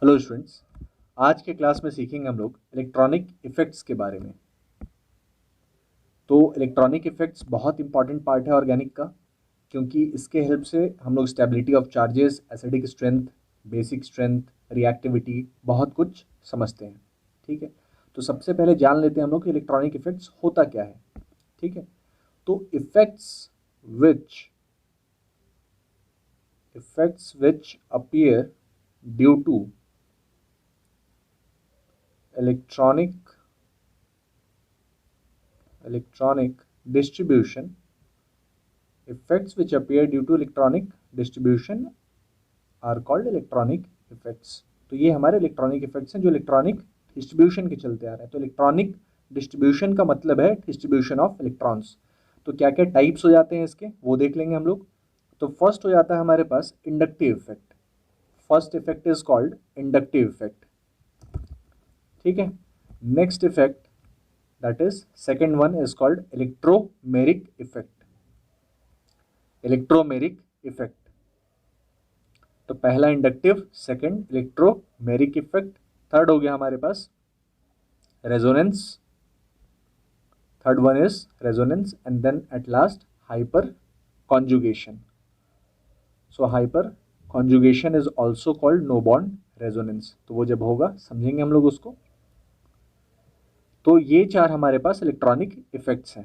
Hello students, आज के class में सीखेंगे हम लोग इलेक्ट्रॉनिक इफेक्ट्स के बारे में। तो इलेक्ट्रॉनिक इफेक्ट्स बहुत इंपॉर्टेंट पार्ट है ऑर्गेनिक का, क्योंकि इसके हेल्प से हम लोग stability of charges, acidic strength, basic strength, reactivity बहुत कुछ समझते हैं। ठीक है, तो सबसे पहले जान लेते हैं हम लोग कि इलेक्ट्रॉनिक इफेक्ट्स होता क्या है। ठीक है, तो effects which appear due to electronic distribution, effects which appear due to electronic distribution are called electronic effects। तो ये हमारे इलेक्ट्रॉनिक इफेक्ट्स हैं जो इलेक्ट्रॉनिक डिस्ट्रीब्यूशन के चलते आ रहे हैं। तो इलेक्ट्रॉनिक डिस्ट्रीब्यूशन का मतलब है डिस्ट्रीब्यूशन ऑफ इलेक्ट्रॉन्स। तो क्या क्या टाइप्स हो जाते हैं इसके वो देख लेंगे हम लोग। तो फर्स्ट हो जाता है हमारे पास inductive effect. First effect is called inductive effect. ठीक है, next effect, that is second one is called electromeric effect। तो पहला inductive, second electromeric effect, third हो गया हमारे पास resonance, third one is resonance and then at last hyperconjugation. So hyperconjugation is also called no bond resonance. तो वो जब होगा समझेंगे हम लोग उसको। तो ये चार हमारे पास इलेक्ट्रॉनिक इफेक्ट्स हैं।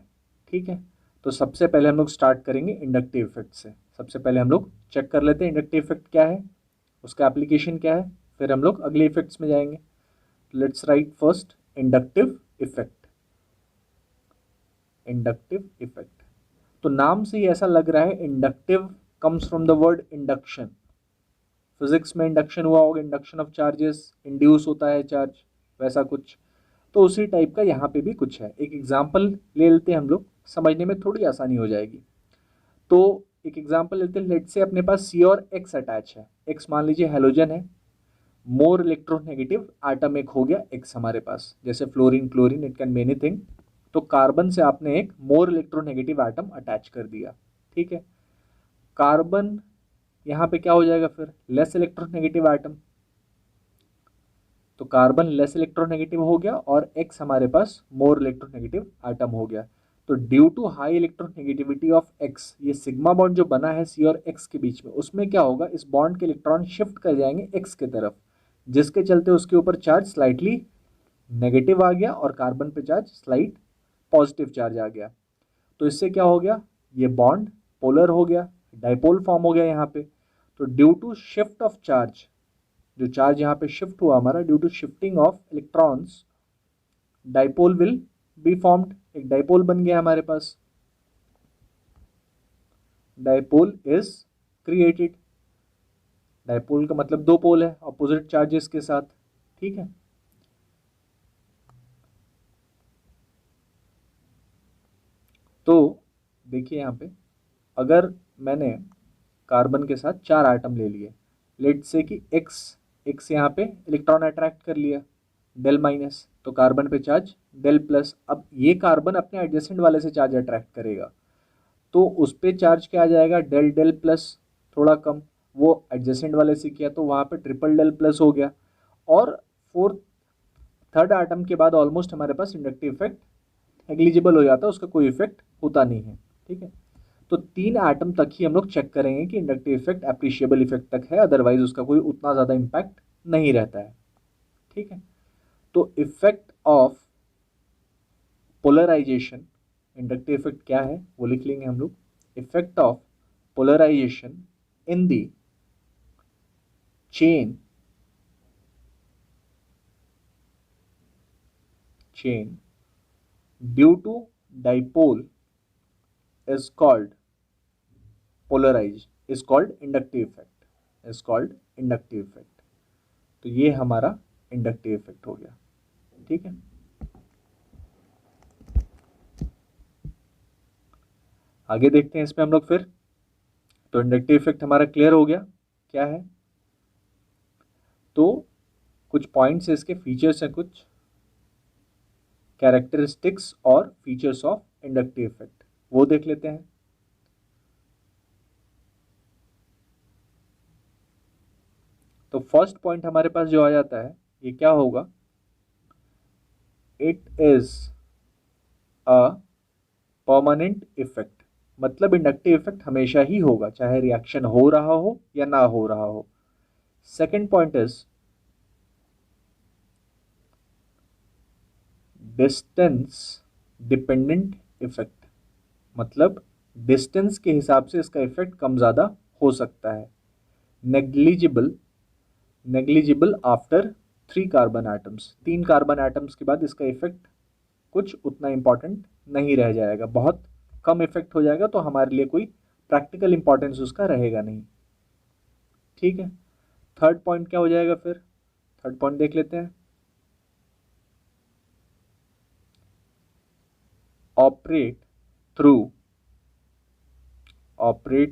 ठीक है, तो सबसे पहले हम लोग स्टार्ट करेंगे इंडक्टिव इफेक्ट से। सबसे पहले हम लोग चेक कर लेते हैं इंडक्टिव इफेक्ट क्या है, उसका एप्लीकेशन क्या है, फिर हम लोग अगले इफेक्ट्स में जाएंगे। Let's write first inductive effect. Inductive effect, तो नाम से ही ऐसा लग रहा है inductive comes from the word induction. Physics में इंडक्शन हुआ होगा, इंडक्शन ऑफ चार्जेस, इंड्यूस होता है चार्ज, वैसा कुछ। तो उसी टाइप का यहाँ पे भी कुछ है। एक एग्जाम्पल ले लेते हैं हम लोग, समझने में थोड़ी आसानी हो जाएगी। तो एक एग्जाम्पल लेते हैं, लेट से अपने पास सी और एक्स अटैच है। एक्स मान लीजिए हेलोजन है, मोर इलेक्ट्रोनेगेटिव आटम एक हो गया एक्स हमारे पास, जैसे fluorine, chlorine, it can be anything. तो कार्बन से आपने एक मोर इलेक्ट्रोनेगेटिव आटम अटैच कर दिया। ठीक है, कार्बन यहाँ पे क्या हो जाएगा फिर, लेस इलेक्ट्रोनेगेटिव आटम। तो कार्बन लेस इलेक्ट्रोनेगेटिव हो गया और एक्स हमारे पास मोर इलेक्ट्रोनेगेटिव आटम हो गया। तो due to high electronegativity of X, ये सिग्मा बॉन्ड जो बना है सी और एक्स के बीच में, उसमें क्या होगा, इस बॉन्ड के इलेक्ट्रॉन शिफ्ट कर जाएंगे एक्स के तरफ, जिसके चलते उसके ऊपर चार्ज स्लाइटली नेगेटिव आ गया और कार्बन पे चार्ज स्लाइट पॉजिटिव चार्ज आ गया। तो इससे क्या हो गया, ये बॉन्ड पोलर हो गया, डाइपोल फॉर्म हो गया यहाँ पे। तो due to shift of charge, जो चार्ज यहाँ पे शिफ्ट हुआ हमारा, due to shifting of electrons, dipole will be formed. एक डाइपोल बन गया हमारे पास, डाइपोल इज क्रिएटेड। डाइपोल का मतलब दो पोल है ऑपोजिट चार्जेस के साथ। ठीक है, तो देखिए यहाँ पे अगर मैंने कार्बन के साथ चार आइटम ले लिए, लेट से कि एक्स यहाँ पे इलेक्ट्रॉन अट्रैक्ट कर लिया डेल माइनस, तो कार्बन पे चार्ज डेल प्लस। अब ये कार्बन अपने एडजेसेंट वाले से चार्ज अट्रैक्ट करेगा, तो उस पर चार्ज क्या आ जाएगा, डेल डेल प्लस, थोड़ा कम। वो एडजेसेंट वाले से किया तो वहाँ पे ट्रिपल डेल प्लस हो गया। और फोर्थ थर्ड आइटम के बाद ऑलमोस्ट हमारे पास इंडक्टिव इफेक्ट नेग्लिजिबल हो जाता है, उसका कोई इफेक्ट होता नहीं है। ठीक है, तो तीन एटम तक ही हम लोग चेक करेंगे कि इंडक्टिव इफेक्ट एप्रिशिएबल इफेक्ट तक है, अदरवाइज उसका कोई उतना ज़्यादा इम्पैक्ट नहीं रहता है। ठीक है, तो effect of polarisation, inductive effect क्या है वो लिख लेंगे हम लोग। Effect of polarisation in the chain due to dipole is called inductive effect। तो ये हमारा इंडक्टिव इफेक्ट हो गया। ठीक है, आगे देखते हैं इसमें हम लोग फिर। तो इंडक्टिव इफेक्ट हमारा क्लियर हो गया क्या है। तो कुछ पॉइंट्स है, इसके फीचर्स हैं, कुछ कैरेक्टरिस्टिक्स और फीचर्स ऑफ इंडक्टिव इफेक्ट, वो देख लेते हैं। तो तो फर्स्ट पॉइंट हमारे पास जो आ जाता है ये क्या होगा, it is a permanent effect, मतलब इंडक्टिव इफेक्ट हमेशा ही होगा चाहे रिएक्शन हो रहा हो या ना हो रहा हो। Second point is distance dependent effect, मतलब डिस्टेंस के हिसाब से इसका इफेक्ट कम ज़्यादा हो सकता है। Negligible, negligible after 3 carbon atoms, 3 carbon atoms के बाद इसका इफेक्ट कुछ उतना इंपॉर्टेंट नहीं रह जाएगा, बहुत कम इफेक्ट हो जाएगा, तो हमारे लिए कोई प्रैक्टिकल इंपॉर्टेंस उसका रहेगा नहीं। ठीक है, थर्ड पॉइंट क्या हो जाएगा फिर, थर्ड पॉइंट देख लेते हैं। Operate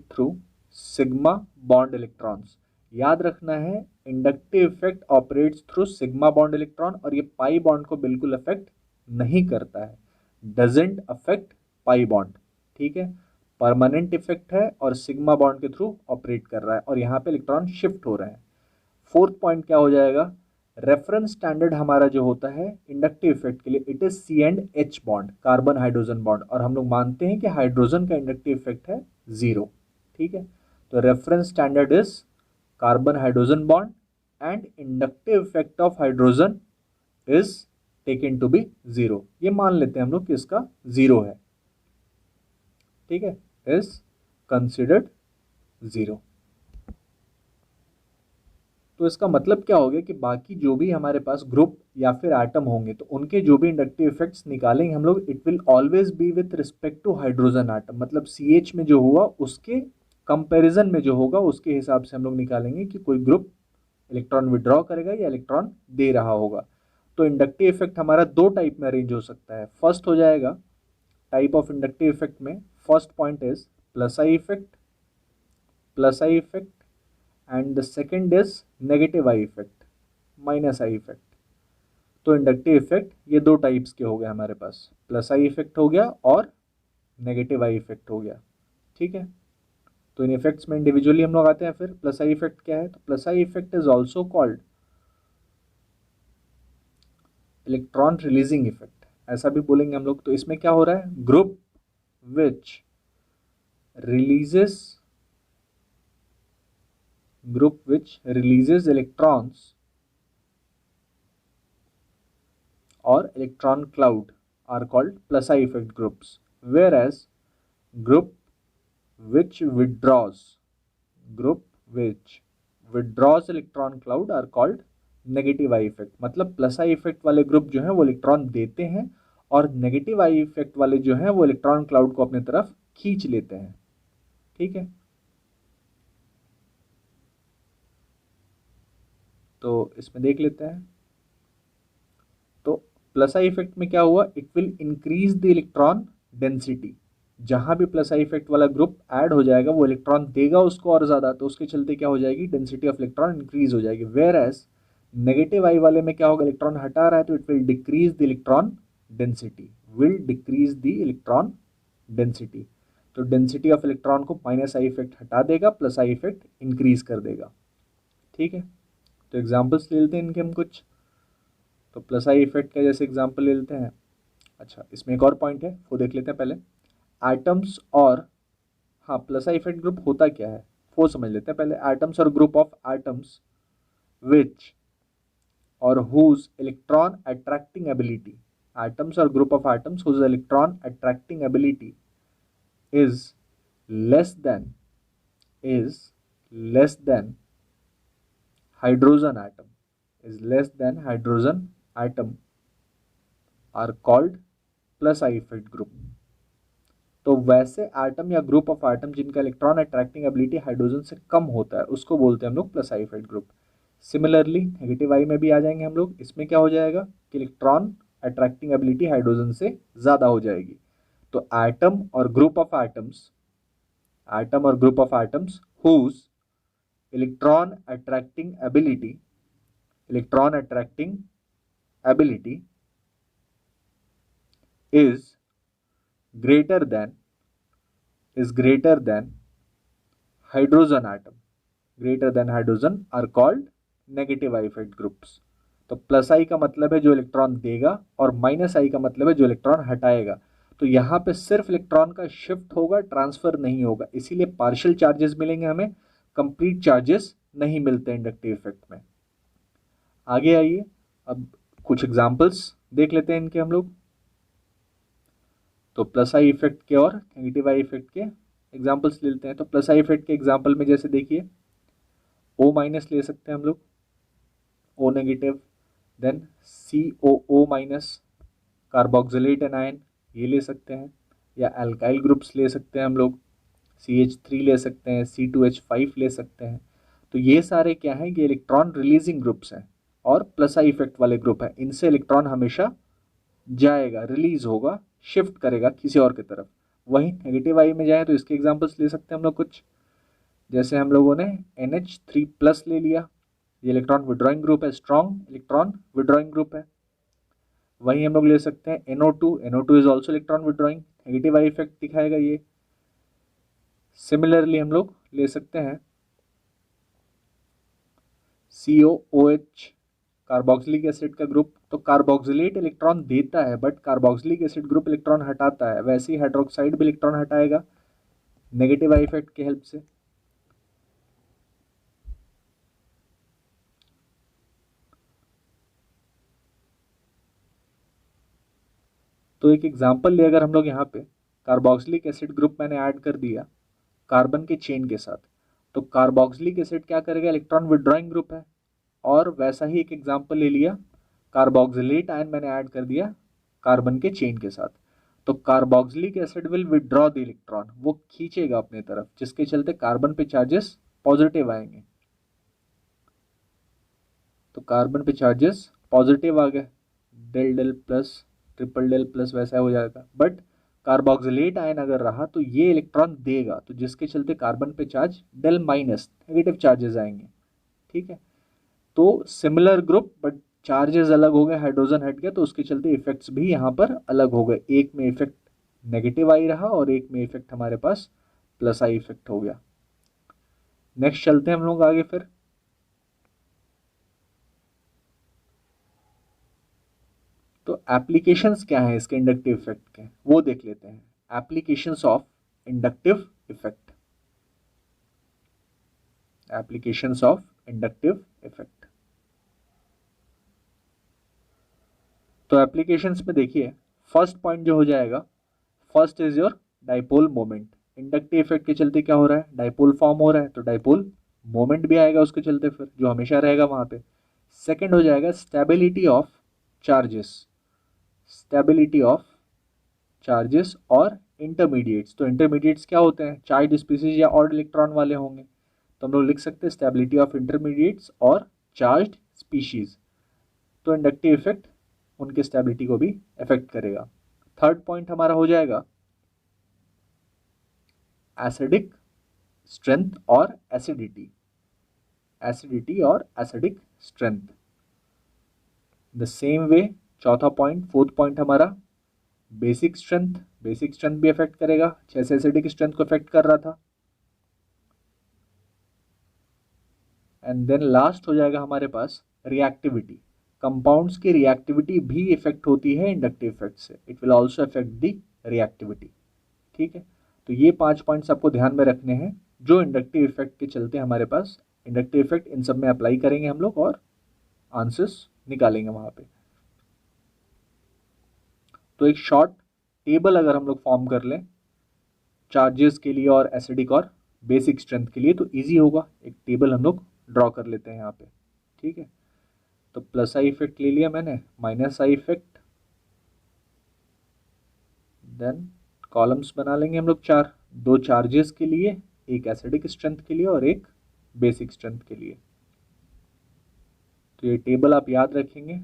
through sigma bond electrons. याद रखना है inductive effect operates through sigma bond electron, और ये पाई बॉन्ड को बिल्कुल अफेक्ट नहीं करता है, डजेंट अफेक्ट पाई बॉन्ड। ठीक है, परमानेंट इफेक्ट है और सिग्मा बॉन्ड के थ्रू ऑपरेट कर रहा है, और यहाँ पे इलेक्ट्रॉन शिफ्ट हो रहे हैं। फोर्थ पॉइंट क्या हो जाएगा, रेफरेंस स्टैंडर्ड हमारा जो होता है इंडक्टिव इफेक्ट के लिए, it is C and H bond, carbon hydrogen bond, और हम लोग मानते हैं कि हाइड्रोजन का इंडक्टिव इफेक्ट है 0। ठीक है, तो reference standard is carbon hydrogen bond and inductive effect of hydrogen is taken to be 0। ये मान लेते हैं हम लोग कि इसका 0 है। ठीक है, इज कंसिडर्ड 0। तो इसका मतलब क्या हो गया कि बाकी जो भी हमारे पास ग्रुप या फिर एटम होंगे तो उनके जो भी इंडक्टिव इफेक्ट्स निकालेंगे हम लोग, it will always be with respect to hydrogen atom, मतलब CH में जो हुआ उसके कंपैरिजन में जो होगा उसके हिसाब से हम लोग निकालेंगे कि कोई ग्रुप इलेक्ट्रॉन विड्रॉ करेगा या इलेक्ट्रॉन दे रहा होगा। तो इंडक्टिव इफेक्ट हमारा दो टाइप में अरेंज हो सकता है। फर्स्ट हो जाएगा टाइप ऑफ इंडक्टिव इफेक्ट में, first point is plus I effect, plus I effect, and the second is negative I effect, minus I effect. तो इंडक्टिव इफेक्ट ये दो टाइप्स के हो गए हमारे पास, प्लस आई इफेक्ट हो गया और नेगेटिव आई इफेक्ट हो गया। ठीक है, तो इन इफेक्ट्स में इंडिविजुअली हम लोग आते हैं। फिर प्लस आई इफेक्ट क्या है, तो plus I effect is also called electron releasing effect, ऐसा भी बोलेंगे हम लोग। तो इसमें क्या हो रहा है, group which releases electrons or electron cloud are called plus I effect groups, whereas group which withdraws electron cloud are called negative I effect. मतलब प्लस आई इफेक्ट वाले ग्रुप जो हैं वो इलेक्ट्रॉन देते हैं, और नेगेटिव आई इफेक्ट वाले जो हैं वो इलेक्ट्रॉन क्लाउड को अपने तरफ खींच लेते हैं। ठीक है, तो इसमें देख लेते हैं। तो प्लस आई इफेक्ट में क्या हुआ, it will increase the electron density. जहां भी प्लस आई इफेक्ट वाला ग्रुप ऐड हो जाएगा वो इलेक्ट्रॉन देगा उसको और ज्यादा, तो उसके चलते क्या हो जाएगी, डेंसिटी ऑफ इलेक्ट्रॉन इंक्रीज हो जाएगी। वेयर एज नेगेटिव आई वाले में क्या होगा, इलेक्ट्रॉन हटा रहा है तो it will decrease the electron density, तो डेंसिटी ऑफ इलेक्ट्रॉन को माइनस आई इफेक्ट हटा देगा, प्लस आई इफेक्ट इंक्रीज कर देगा। ठीक है, तो एग्जाम्पल्स ले लेते हैं इनके हम कुछ। तो प्लस आई इफेक्ट का जैसे एग्जांपल ले लेते हैं। अच्छा, इसमें एक और पॉइंट है वो देख लेते हैं पहले, एटम्स और, हाँ प्लस आई इफेक्ट ग्रुप होता क्या है वो समझ लेते हैं पहले। एटम्स और ग्रुप ऑफ एटम्स विच और whose electron attracting ability, atoms और group of atoms whose electron attracting ability is less than hydrogen atom are called plus I effect group. तो वैसे एटम या ग्रुप ऑफ एटम जिनका electron attracting ability hydrogen से कम होता है उसको बोलते हैं हम लोग plus I effect group. Similarly negative I में भी आ जाएंगे हम लोग। इसमें क्या हो जाएगा कि इलेक्ट्रॉन अट्रैक्टिंग एबिलिटी हाइड्रोजन से ज़्यादा हो जाएगी। तो एटम और group of atoms whose electron attracting ability is greater than hydrogen are called negative I effect groups. तो प्लस आई का मतलब है जो इलेक्ट्रॉन देगा और माइनस आई का मतलब है जो इलेक्ट्रॉन हटाएगा। तो यहाँ पे सिर्फ इलेक्ट्रॉन का शिफ्ट होगा, ट्रांसफर नहीं होगा, इसीलिए पार्शियल चार्जेस मिलेंगे हमें, कंप्लीट चार्जेस नहीं मिलते इंडक्टिव इफेक्ट में। आगे आइए, अब कुछ एग्जांपल्स देख लेते हैं इनके हम लोग। तो प्लस आई इफेक्ट के और नेगेटिव आई इफेक्ट के एग्जांपल्स ले लेते हैं। तो प्लस आई इफेक्ट के एग्जांपल में जैसे देखिए O माइनस ले सकते हैं हम लोग, O negative, then COO minus, carboxylate anion ये ले सकते हैं, या अल्काइल ग्रुप्स ले सकते हैं हम लोग, CH3 ले सकते हैं, C2H5 ले सकते हैं। तो ये सारे क्या हैं, ये इलेक्ट्रॉन रिलीजिंग ग्रुप्स हैं और प्लस आई इफेक्ट वाले ग्रुप हैं। इनसे इलेक्ट्रॉन हमेशा जाएगा, रिलीज होगा, शिफ्ट करेगा किसी और की तरफ। वहीं नेगेटिव आई में जाए तो इसके एग्जांपल्स ले सकते हैं हम लोग कुछ, जैसे हम लोगों ने NH3 प्लस ले लिया, ये इलेक्ट्रॉन विड्रॉइंग ग्रुप है, स्ट्रॉन्ग इलेक्ट्रॉन विड्रॉइंग ग्रुप है। वहीं हम लोग ले सकते हैं NO2 is also electron withdrawing, negative I effect दिखाएगा ये। सिमिलरली हम लोग ले सकते हैं COOH, कार्बोक्सिलिक एसिड का ग्रुप। तो कार्बोक्सिलेट इलेक्ट्रॉन देता है but carboxylic acid group electron हटाता है, वैसे ही हाइड्रोक्साइड भी इलेक्ट्रॉन हटाएगा नेगेटिव आई इफेक्ट की हेल्प से। तो एक एग्जांपल ले, अगर हम लोग यहाँ पे कार्बोक्सिलिक एसिड ग्रुप मैंने ऐड कर दिया कार्बन के चेन के साथ, तो कार्बोक्सिलिक एसिड क्या करेगा, इलेक्ट्रॉन विड्रॉइंग ग्रुप है। और वैसा ही एक एग्जांपल ले लिया, कार्बोक्सिलेट आयन मैंने ऐड कर दिया कार्बन के चेन के साथ, तो carboxylic acid will withdraw the electron, वो खींचेगा अपने तरफ, जिसके चलते कार्बन पे चार्जेस पॉजिटिव आएंगे। तो कार्बन पे चार्जेस पॉजिटिव आ गए, del del plus, triple del plus वैसा हो जाएगा। बट कार्बोक्सिलेट आयन अगर रहा तो ये इलेक्ट्रॉन देगा, तो जिसके चलते कार्बन पे charge del minus, negative charges आएंगे। ठीक है, तो सिमिलर ग्रुप बट चार्जेस अलग हो गए, हाइड्रोजन हट गया, तो उसके चलते इफेक्ट्स भी यहाँ पर अलग हो गए। एक में इफेक्ट नेगेटिव आई रहा और एक में इफेक्ट हमारे पास प्लस आई इफेक्ट हो गया। नेक्स्ट चलते हैं हम लोग आगे फिर। तो एप्लीकेशंस क्या है इसके इंडक्टिव इफेक्ट के, वो देख लेते हैं। Applications of inductive effect, applications of inductive effect. तो एप्लीकेशंस में देखिए, फर्स्ट पॉइंट जो हो जाएगा, first is your dipole moment. Inductive effect के चलते क्या हो रहा है, डाइपोल फॉर्म हो रहा है, तो डाइपोल मोमेंट भी आएगा उसके चलते, फिर जो हमेशा रहेगा वहां पे। सेकंड हो जाएगा stability of charges, stability of charges और इंटरमीडिएट्स। तो इंटरमीडिएट्स क्या होते हैं, चार्ज स्पीसीज या ऑड इलेक्ट्रॉन वाले होंगे, तो हम लोग लिख सकते हैं स्टेबिलिटी ऑफ इंटरमीडिएट्स और चार्ज्ड स्पीशीज। तो इंडक्टिव इफेक्ट उनके स्टेबिलिटी को भी अफेक्ट करेगा। थर्ड पॉइंट हमारा हो जाएगा एसिडिक स्ट्रेंथ और एसिडिटी, एसिडिटी और acidic strength. The same way चौथा पॉइंट, फोर्थ पॉइंट हमारा बेसिक स्ट्रेंथ, बेसिक स्ट्रेंथ भी अफेक्ट करेगा, जैसे एसिडिक स्ट्रेंथ को अफेक्ट कर रहा था। एंड देन लास्ट हो जाएगा हमारे पास रिएक्टिविटी, कंपाउंड्स की रिएक्टिविटी भी इफेक्ट होती है इंडक्टिव इफेक्ट से, it will also affect the reactivity. ठीक है, तो ये 5 पॉइंट्स आपको ध्यान में रखने हैं जो इंडक्टिव इफेक्ट के चलते हमारे पास इंडक्टिव इफेक्ट, इन सब में अप्लाई करेंगे हम लोग और आंसर्स निकालेंगे वहां पे। तो एक शॉर्ट टेबल अगर हम लोग फॉर्म कर लें चार्जेस के लिए और एसिडिक और बेसिक स्ट्रेंथ के लिए तो इजी होगा। एक टेबल हम लोग ड्रॉ कर लेते हैं यहाँ पे। ठीक है, तो प्लस आई इफेक्ट ले लिया मैंने, minus I effect, then columns बना लेंगे हम लोग चार, दो चार्जेस के लिए, एक एसिडिक स्ट्रेंथ के लिए और एक बेसिक स्ट्रेंथ के लिए। तो ये टेबल आप याद रखेंगे,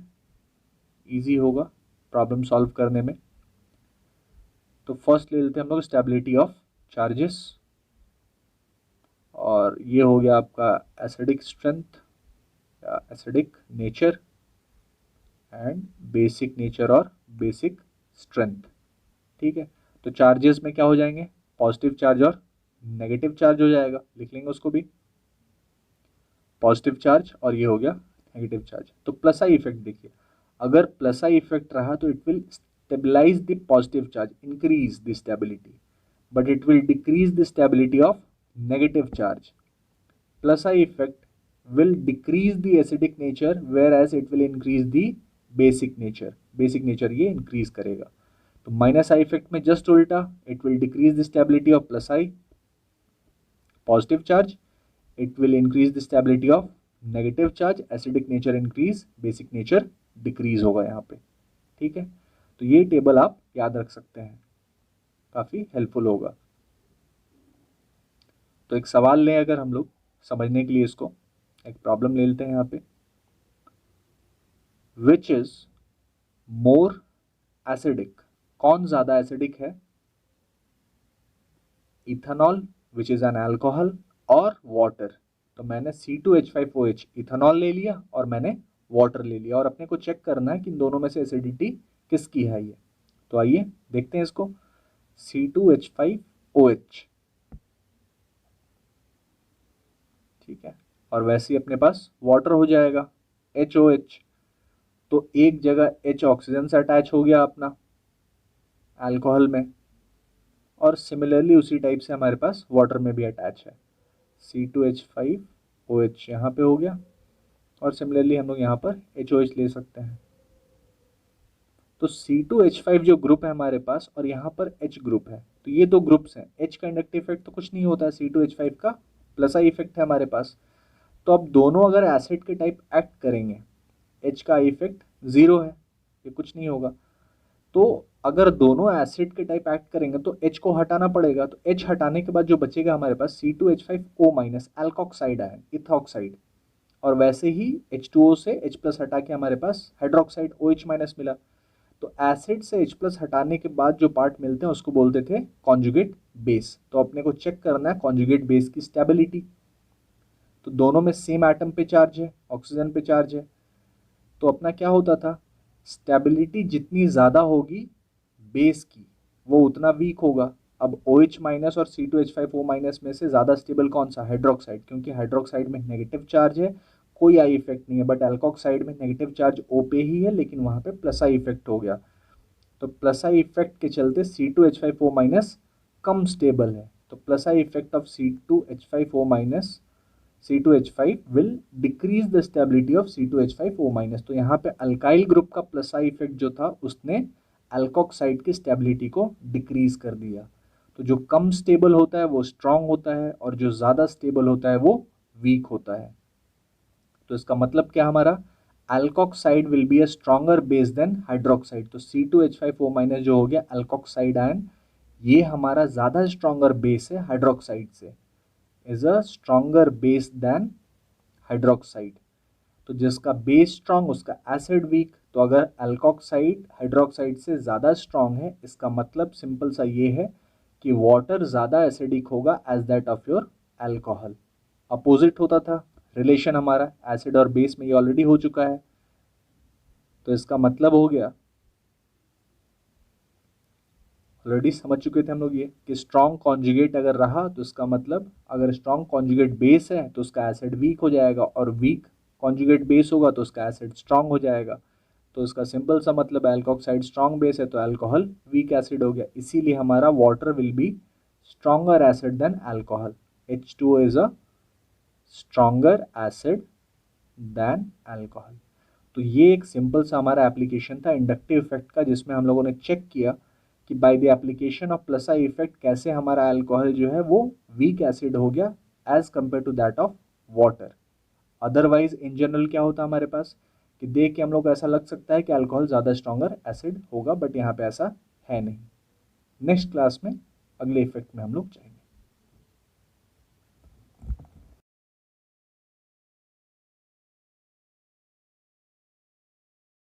इजी होगा प्रॉब्लम सॉल्व करने में। तो फर्स्ट ले लेते हैं हम लोग स्टेबिलिटी ऑफ चार्जेस, और ये हो गया आपका एसिडिक स्ट्रेंथ या acidic nature and basic nature और बेसिक स्ट्रेंथ। ठीक है, तो चार्जेस में क्या हो जाएंगे, पॉजिटिव चार्ज और नेगेटिव चार्ज हो जाएगा, लिख लेंगे उसको भी। पॉजिटिव चार्ज और ये हो गया नेगेटिव चार्ज। तो प्लस आई इफेक्ट देखिए, अगर प्लस आई इफेक्ट रहा तो it will stabilise the positive charge, increase the stability, but it will decrease the stability of negative charge. Plus I effect will decrease the acidic nature whereas it will increase the basic nature, basic nature ये increase करेगा। तो minus I effect में just उल्टा, it will decrease the stability of plus I positive charge, it will increase the stability of negative charge, acidic nature increase, basic nature decrease होगा यहाँ पे, ठीक है। तो ये टेबल आप याद रख सकते हैं, काफ़ी हेल्पफुल होगा। तो एक सवाल लें अगर हम लोग समझने के लिए, इसको एक प्रॉब्लम ले लेते हैं यहाँ पे। विच इज मोर एसिडिक, कौन ज्यादा एसिडिक है, ethanol which is an alcohol और वाटर। तो मैंने C2H5OH इथेनॉल ले लिया और मैंने वाटर ले लिया, और अपने को चेक करना है कि इन दोनों में से एसिडिटी किसकी है ये। तो आइए देखते हैं इसको। C2H5OH, ठीक है, और वैसे ही अपने पास वाटर हो जाएगा HOH। तो एक जगह H ऑक्सीजन से अटैच हो गया अपना अल्कोहल में, और सिमिलरली उसी टाइप से हमारे पास वाटर में भी अटैच है। C2H5OH यहाँ पे हो गया, और सिमिलरली हम लोग यहाँ पर HOH ले सकते हैं। तो C2H5 जो ग्रुप है हमारे पास, और यहाँ पर H ग्रुप है, तो ये दो ग्रुप्स हैं। H का इंडक्टिव इफेक्ट तो कुछ नहीं होता है, C2H5 का प्लस आई इफेक्ट है हमारे पास। तो अब दोनों अगर एसिड के टाइप एक्ट करेंगे, H का आई इफेक्ट ज़ीरो है, ये कुछ नहीं होगा। तो अगर दोनों एसिड के टाइप एक्ट करेंगे तो H को हटाना पड़ेगा। तो H हटाने के बाद जो बचेगा हमारे पास C2H5O- एल्कोक्साइड आयन, इथॉक्साइड, और वैसे ही H2O से H+ हटा के हमारे पास हाइड्रोक्साइड OH- मिला। तो एसिड से H+ हटाने के बाद जो पार्ट मिलते हैं उसको बोलते थे कॉन्जुगेट बेस। तो अपने को चेक करना है कॉन्जुगेट बेस की स्टेबिलिटी। तो दोनों में सेम एटम पे चार्ज है, ऑक्सीजन पे चार्ज है, तो अपना क्या होता था, स्टेबिलिटी जितनी ज़्यादा होगी बेस की वो उतना वीक होगा। अब OH- और C2H5O- में से ज़्यादा स्टेबल कौन सा, हाइड्रोक्साइड, क्योंकि हाइड्रोक्साइड में नेगेटिव चार्ज है, कोई आई इफेक्ट नहीं है। बट एल्कोक्साइड में नेगेटिव चार्ज O पे ही है, लेकिन वहाँ पे प्लस आई इफेक्ट हो गया। तो प्लस आई इफेक्ट के चलते C2H5O- कम स्टेबल है। तो plus I effect of C2H5O- C2H5 will decrease the stability of C2H5O-। तो यहाँ पे अल्काइल ग्रुप का प्लस आई इफेक्ट जो था उसने अल्कोक्साइड की स्टेबिलिटी को डिक्रीज कर दिया। तो जो कम स्टेबल होता है वो स्ट्रांग होता है, और जो ज़्यादा स्टेबल होता है वो वीक होता है। तो इसका मतलब क्या हमारा, alkoxide will be a stronger base than hydroxide. तो C2H5O- जो हो गया अल्कोक्साइड आयन, ये हमारा ज़्यादा स्ट्रॉन्गर बेस है हाइड्रोक्साइड से, is a stronger base than hydroxide. तो जिसका बेस स्ट्रॉन्ग उसका एसिड वीक। तो अगर अल्कोक्साइड हाइड्रोक्साइड से ज़्यादा स्ट्रॉन्ग है, इसका मतलब सिंपल सा ये है कि वाटर ज़्यादा एसिडिक होगा as that of your alcohol. Opposite होता था रिलेशन हमारा एसिड और बेस में, ये ऑलरेडी हो चुका है। तो इसका मतलब हो गया, ऑलरेडी समझ चुके थे हम लोग ये, कि स्ट्रॉन्ग कॉन्जुगेट अगर रहा तो इसका मतलब, अगर स्ट्रॉन्ग कॉन्जुगेट बेस है तो उसका एसिड वीक हो जाएगा, और वीक कॉन्जुगेट बेस होगा तो उसका एसिड स्ट्रॉन्ग हो जाएगा। तो इसका सिंपल सा मतलब, एल्कोक्साइड स्ट्रॉन्ग बेस है तो अल्कोहल वीक एसिड हो गया। इसीलिए हमारा water will be stronger acid than alcohol. H2O is a stronger acid than alcohol. तो ये एक सिंपल सा हमारा एप्लीकेशन था इंडक्टिव इफेक्ट का, जिसमें हम लोगों ने चेक किया कि by the application of plus I effect कैसे हमारा अल्कोहल जो है वो वीक एसिड हो गया as compare to that of water. Otherwise in general क्या होता है हमारे पास, कि देख के हम लोग को ऐसा लग सकता है कि अल्कोहल ज़्यादा स्ट्रॉन्गर एसिड होगा, बट यहाँ पे ऐसा है नहीं। नेक्स्ट क्लास में अगले इफेक्ट में हम लोग जाएंगे।